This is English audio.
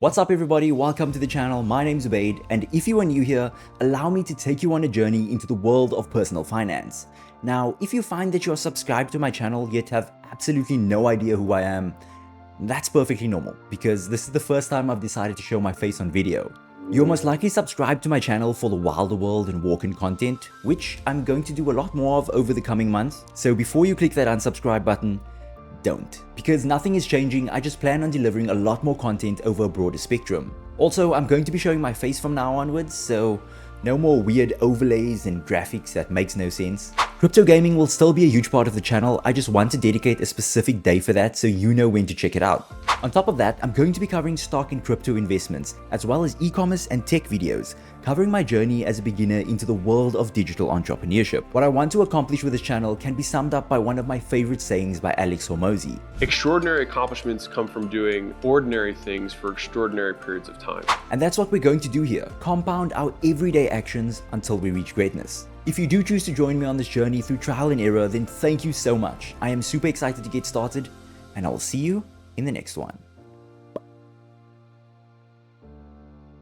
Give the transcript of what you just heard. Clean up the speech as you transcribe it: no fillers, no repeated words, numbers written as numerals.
What's up everybody, welcome to the channel. My name's Ubaid, and if you are new here, allow me to take you on a journey into the world of personal finance. Now, if you find that you are subscribed to my channel yet have absolutely no idea who I am, that's perfectly normal, because this is the first time I've decided to show my face on video. You're most likely subscribed to my channel for the Wilder World and walk-in content, which I'm going to do a lot more of over the coming months, so before you click that unsubscribe button, don't. Because nothing is changing, I just plan on delivering a lot more content over a broader spectrum. Also, I'm going to be showing my face from now onwards, so no more weird overlays and graphics that makes no sense. Crypto gaming will still be a huge part of the channel, I just want to dedicate a specific day for that so you know when to check it out. On top of that, I'm going to be covering stock and crypto investments, as well as e-commerce and tech videos, covering my journey as a beginner into the world of digital entrepreneurship. What I want to accomplish with this channel can be summed up by one of my favorite sayings by Alex Hormozi. Extraordinary accomplishments come from doing ordinary things for extraordinary periods of time. And that's what we're going to do here, compound our everyday actions until we reach greatness. If you do choose to join me on this journey through trial and error, then thank you so much. I am super excited to get started, and I will see you in the next one.